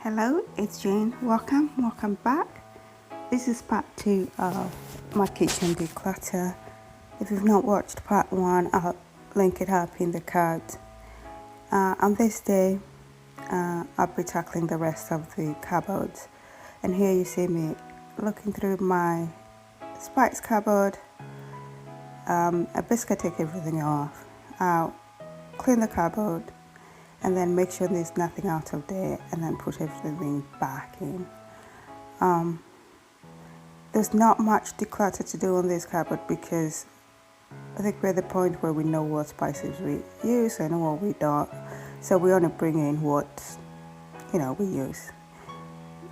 Hello, it's Jane. Welcome back. This is part 2 of my kitchen declutter. If you've not watched part 1, I'll link it up in the cards. On this day, I'll be tackling the rest of the cupboards. And here you see me looking through my spice cupboard. I basically take everything off. I'll clean the cupboard and then make sure there's nothing out of there and then put everything back in. There's not much declutter to do on this cupboard because I think we're at the point where we know what spices we use and what we don't. So we only bring in what, we use.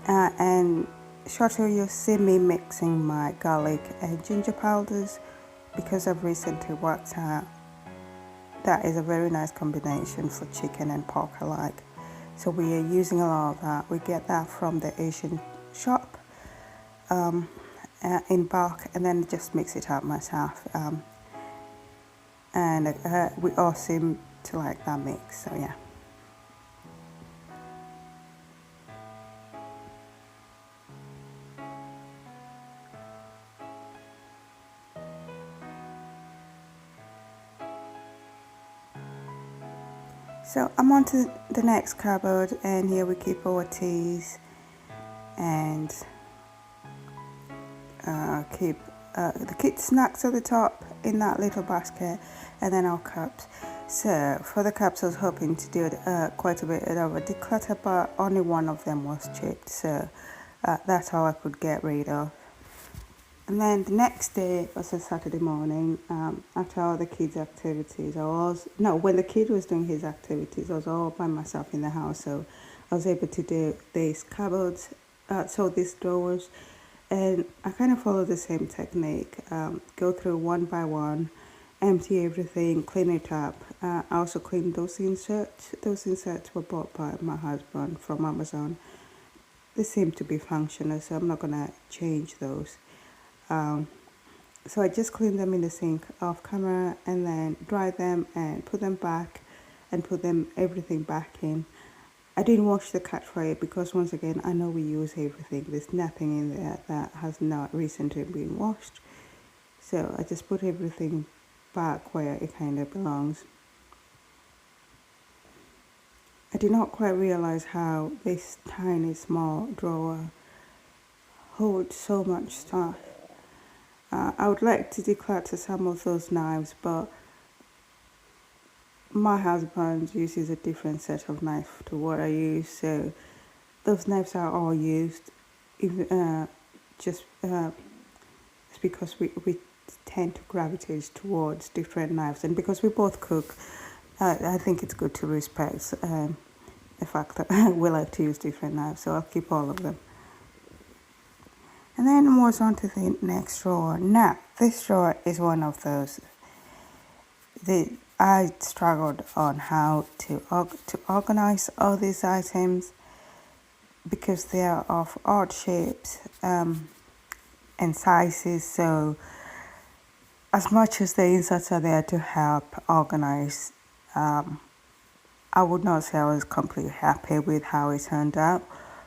And shortly you'll see me mixing my garlic and ginger powders because I've recently worked out that is a very nice combination for chicken and pork alike. So we are using a lot of that. We get that from the Asian shop in bulk, and then just mix it up myself. And we all seem to like that mix, so yeah. So I'm on to the next cupboard, and here we keep our teas and keep the kids' snacks at the top in that little basket, and then our cups. So for the cups, I was hoping to do quite a bit of a declutter, but only one of them was chipped, so that's all I could get rid of. And then the next day was a Saturday morning, after all the kids' activities. When the kid was doing his activities, I was all by myself in the house, so I was able to do these cupboards, these drawers, and I kind of follow the same technique, go through one by one, empty everything, clean it up. I also cleaned those inserts. Those inserts were bought by my husband from Amazon. They seem to be functional, so I'm not going to change those. So I just clean them in the sink off camera and then dry them and put them back and put everything back in. I didn't wash the cat fryer because once again I know we use everything. There's nothing in there that has not recently been washed. So I just put everything back where it kind of belongs. I did not quite realize how this tiny small drawer holds so much stuff. I would like to declutter some of those knives, but my husband uses a different set of knife to what I use, so those knives are all used. It's because we tend to gravitate towards different knives, and because we both cook, I think it's good to respect the fact that we like to use different knives, so I'll keep all of them. And then moves on to the next drawer. Now, this drawer is one of those. I struggled on how to organize all these items because they are of odd shapes and sizes. So, as much as the inserts are there to help organize, I would not say I was completely happy with how it turned out.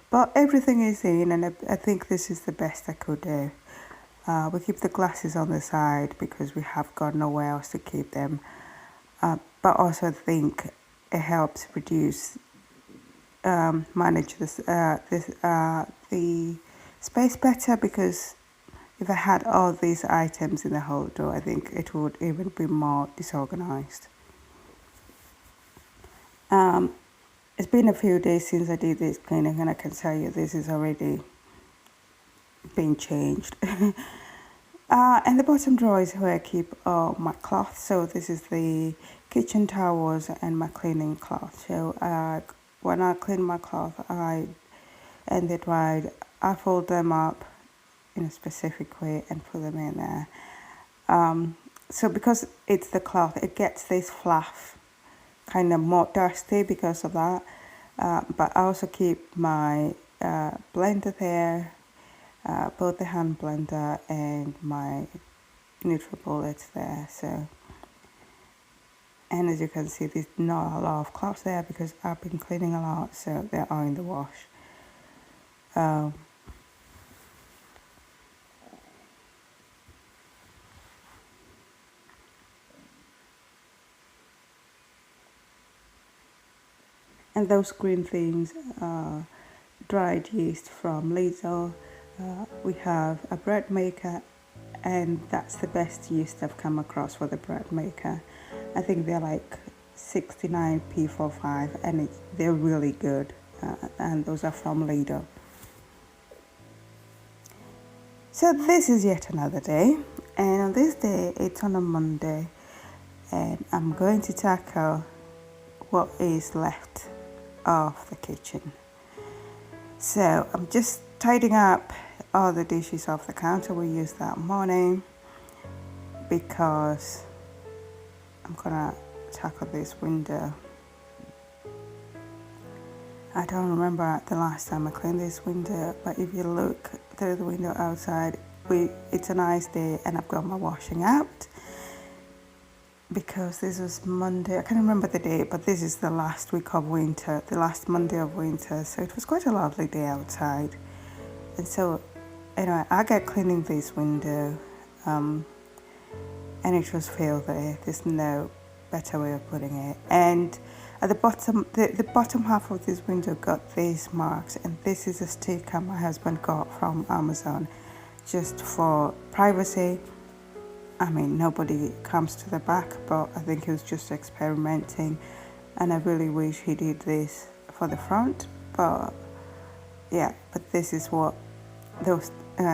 But everything is in, and I think this is the best I could do. We keep the glasses on the side because we have got nowhere else to keep them. But also I think it helps manage the space better, because if I had all these items in the whole drawer, I think it would even be more disorganized. It's been a few days since I did this cleaning, and I can tell you this is already being changed. And the bottom drawer is where I keep all my cloth. So this is the kitchen towels and my cleaning cloth. So when I clean my cloth and they're dried, I fold them up in a specific way and put them in there. So because it's the cloth, it gets this fluff, kind of more dusty because of that, but I also keep my blender there, both the hand blender and my NutriBullets there. So, and as you can see, there's not a lot of cloths there because I've been cleaning a lot, so they're all in the wash. Um, and those green things are dried yeast from Lidl. We have a bread maker, and that's the best yeast I've come across for the bread maker. I think they're like 69p45, and they're really good. And those are from Lidl. So this is yet another day, and on this day, it's on a Monday, and I'm going to tackle what is left of the kitchen. So I'm just tidying up all the dishes off the counter we used that morning, because I'm gonna tackle this window. I don't remember the last time I cleaned this window, but if you look through the window outside, it's a nice day, and I've got my washing out, because this was Monday. I can't remember the date, but this is the last week of winter, the last Monday of winter, so it was quite a lovely day outside. And so anyway, I got cleaning this window, and it was filthy. There's no better way of putting it. And at the bottom, the bottom half of this window got these marks, and this is a sticker my husband got from Amazon, just for privacy. I mean, nobody comes to the back, but I think he was just experimenting, and I really wish he did this for the front. But yeah, but this is what those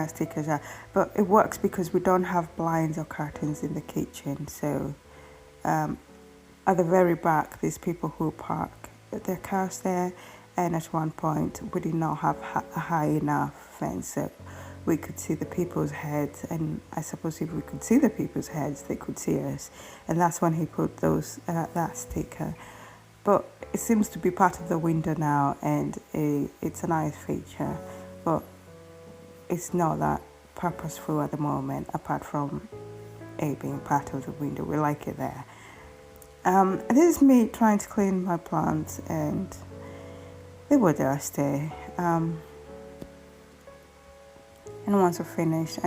stickers are. But it works because we don't have blinds or curtains in the kitchen, so at the very back, there's people who park their cars there, and at one point we did not have a high enough fence, so we could see the people's heads, and I suppose if we could see the people's heads, they could see us, and that's when he put those that sticker. But it seems to be part of the window now, and it's a nice feature, but it's not that purposeful at the moment, apart from it being part of the window. We like it there. This is me trying to clean my plants, and they were dusty. And once I finished,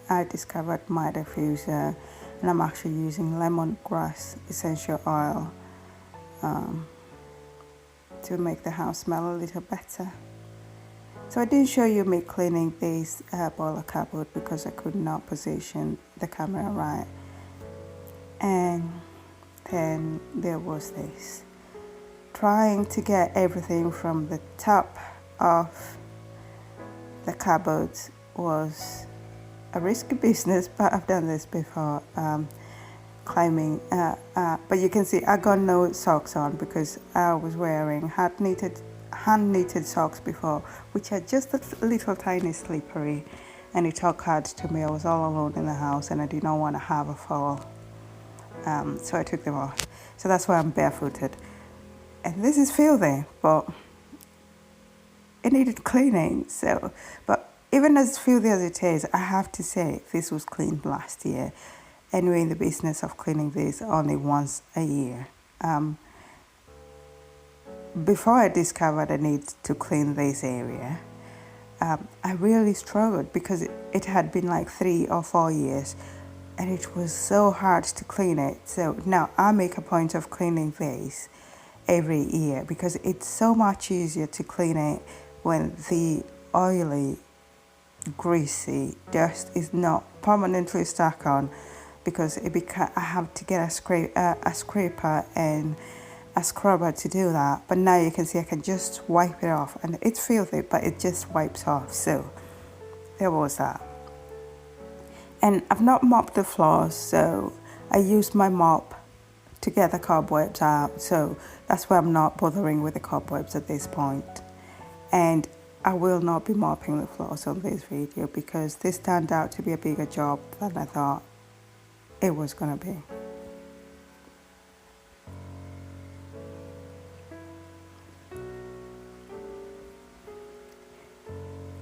I discovered my diffuser, and I'm actually using lemongrass essential oil to make the house smell a little better. So I didn't show you me cleaning this boiler cupboard because I could not position the camera right. And then there was this. Trying to get everything from the top of the cupboard was a risky business, but I've done this before, climbing. But you can see I got no socks on because I was wearing hand knitted socks before, which are just a little tiny slippery, and it occurred to me I was all alone in the house and I did not want to have a fall. So I took them off. So that's why I'm barefooted. And this is filthy, but it needed cleaning. So, but even as filthy as it is, I have to say this was cleaned last year. And we're in the business of cleaning this only once a year. Before I discovered I need to clean this area, I really struggled because it had been like 3 or 4 years. And it was so hard to clean it. So now I make a point of cleaning this every year because it's so much easier to clean it when the oily, greasy dust is not permanently stuck on, because I have to get a scraper and a scrubber to do that. But now you can see I can just wipe it off, and it's filthy, but it just wipes off. So there was that. And I've not mopped the floors, so I used my mop to get the cobwebs out. So that's why I'm not bothering with the cobwebs at this point. And I will not be mopping the floors on this video because this turned out to be a bigger job than I thought it was going to be.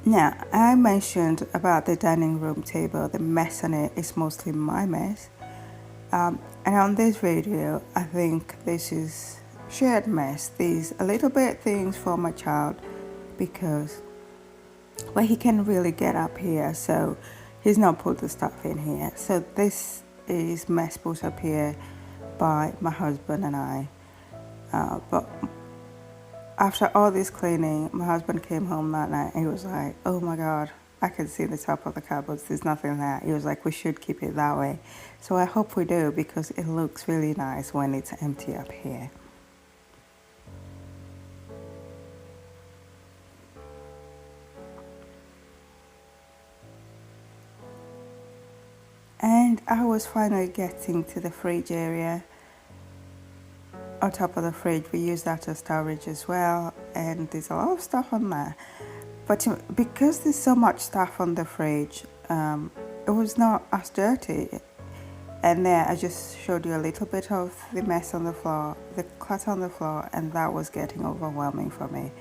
Now, I mentioned about the dining room table, the mess on it is mostly my mess. And on this video, I think this is shared mess. These a little bit things for my child because but he can really get up here, so he's not put the stuff in here. So this is mess put up here by my husband and I. But after all this cleaning, my husband came home that night and he was like, oh my God, I can see the top of the cupboards. There's nothing there. He was like, we should keep it that way. So I hope we do, because it looks really nice when it's empty up here. And I was finally getting to the fridge area. On top of the fridge, we use that as storage as well, and there's a lot of stuff on there. But because there's so much stuff on the fridge, it was not as dirty. And there I just showed you a little bit of the mess on the floor, the clutter on the floor, and that was getting overwhelming for me.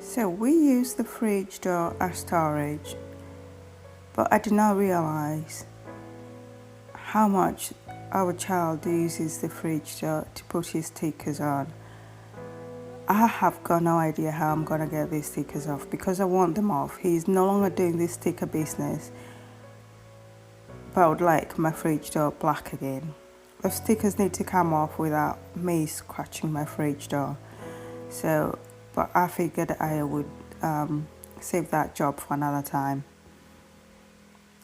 So we use the fridge door as storage, but I did not realize how much our child uses the fridge door to put his stickers on. I have got no idea how I'm going to get these stickers off, because I want them off. He's no longer doing this sticker business, but I would like my fridge door black again. The stickers need to come off without me scratching my fridge door. So, but I figured I would save that job for another time.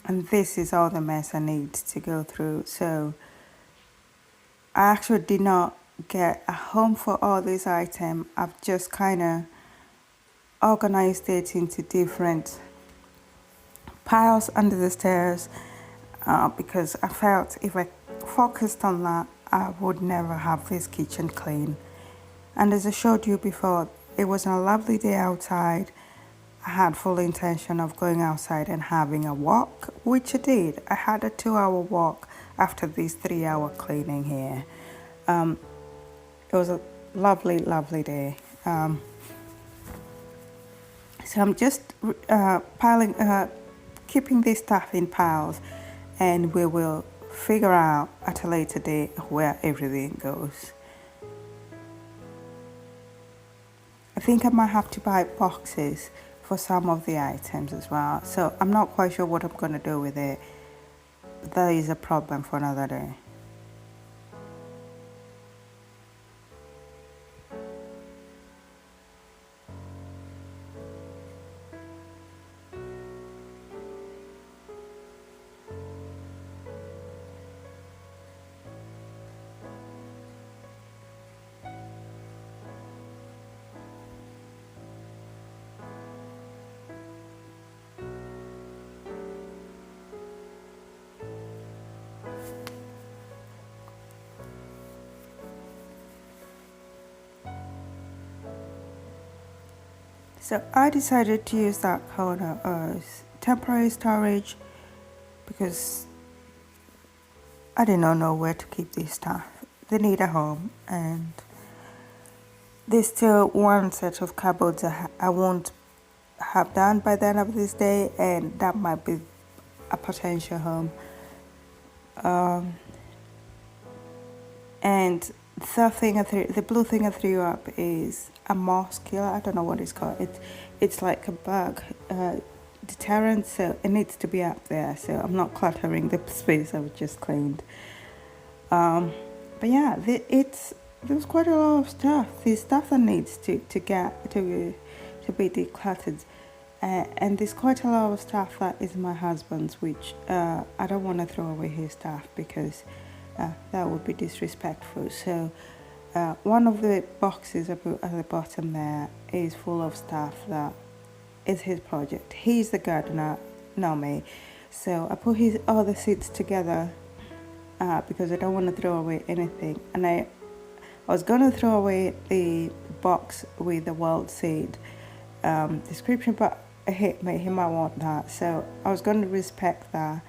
And this is all the mess I need to go through. So I actually did not get a home for all these items. I've just kind of organized it into different piles under the stairs, because I felt if I focused on that, I would never have this kitchen clean. And as I showed you before, it was a lovely day outside. I had full intention of going outside and having a walk, which I did. I had a 2-hour walk after this 3-hour cleaning here. It was a lovely, lovely day. So I'm just keeping this stuff in piles, and we will figure out at a later date where everything goes. I think I might have to buy boxes for some of the items as well. So I'm not quite sure what I'm going to do with it. That is a problem for another day. So I decided to use that corner as temporary storage, because I did not know where to keep this stuff. They need a home, and there's still one set of cupboards I won't have done by the end of this day, and that might be a potential home. And the blue thing I threw up is a moss killer. I don't know what it's called. It's like a bug deterrent, so it needs to be up there. So I'm not cluttering the space I've just cleaned. But yeah, there's quite a lot of stuff. There's stuff that needs to be decluttered. And there's quite a lot of stuff that is my husband's, which I don't want to throw away his stuff, because that would be disrespectful. So one of the boxes I put at the bottom there is full of stuff that is his project. He's the gardener, not me. So I put all the seeds together because I don't want to throw away anything. And I was going to throw away the box with the wild seed description, but he might want that. So I was going to respect that,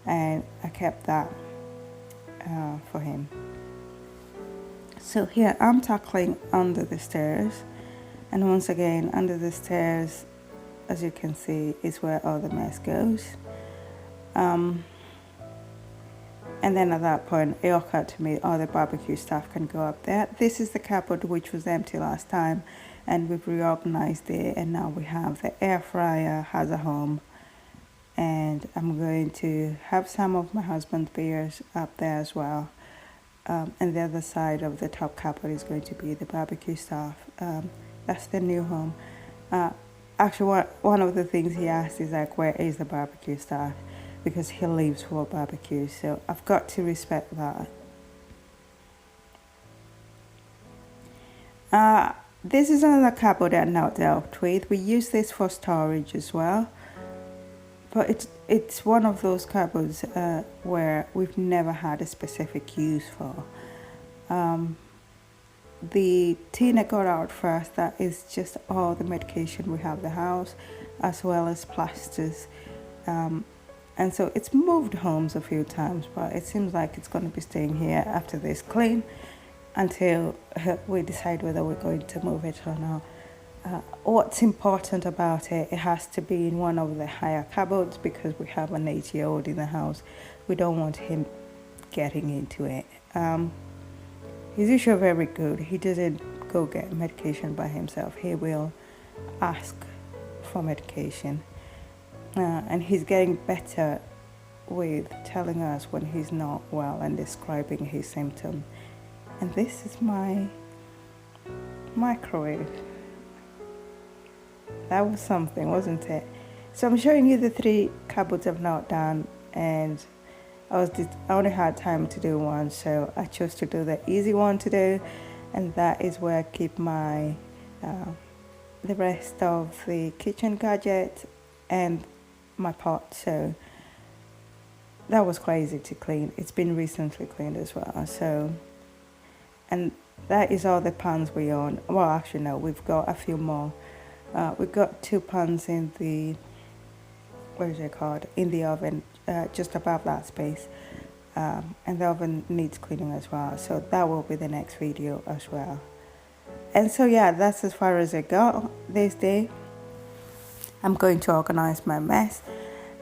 and I kept that for him. So here I'm tackling under the stairs, and once again under the stairs, as you can see, is where all the mess goes. And then at that point it occurred to me, all the barbecue stuff can go up there. This is the cupboard which was empty last time, and we've reorganized it, and now we have the air fryer has a home. And I'm going to have some of my husband's beers up there as well. And the other side of the top cupboard is going to be the barbecue stuff. That's the new home. Actually, one of the things he asked is like, where is the barbecue stuff? Because he lives for barbecue, so I've got to respect that. This is another cupboard I've not dealt with. We use this for storage as well. But it's one of those cupboards where we've never had a specific use for. The tin I got out first, that is just all the medication we have in the house, as well as plasters. And so it's moved homes a few times, but it seems like it's going to be staying here after this clean until we decide whether we're going to move it or not. What's important about it, it has to be in one of the higher cupboards because we have an 8-year-old in the house. We don't want him getting into it. He's usually very good. He doesn't go get medication by himself. He will ask for medication. And he's getting better with telling us when he's not well and describing his symptoms. And this is my microwave. That was something, wasn't it? So I'm showing you the 3 cupboards I've not done, and I only had time to do one, so I chose to do the easy one to do, and that is where I keep my the rest of the kitchen gadgets and my pot. So that was crazy to clean. It's been recently cleaned as well. So, and that is all the pans we own. Well, actually no, we've got a few more. We've got 2 pans in the, what is it called, in the oven, just above that space, and the oven needs cleaning as well, so that will be the next video as well. And so yeah, that's as far as I got this day. I'm going to organize my mess,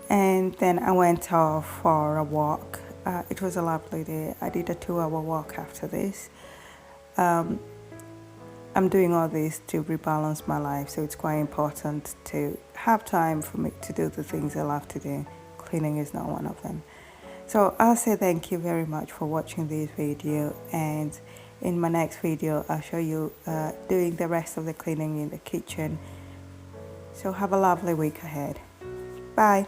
and then I went off for a walk. It was a lovely day. I did a 2-hour walk after this. I'm doing all this to rebalance my life, so it's quite important to have time for me to do the things I love to do. Cleaning is not one of them. So I'll say thank you very much for watching this video, and in my next video I'll show you doing the rest of the cleaning in the kitchen. So have a lovely week ahead. Bye.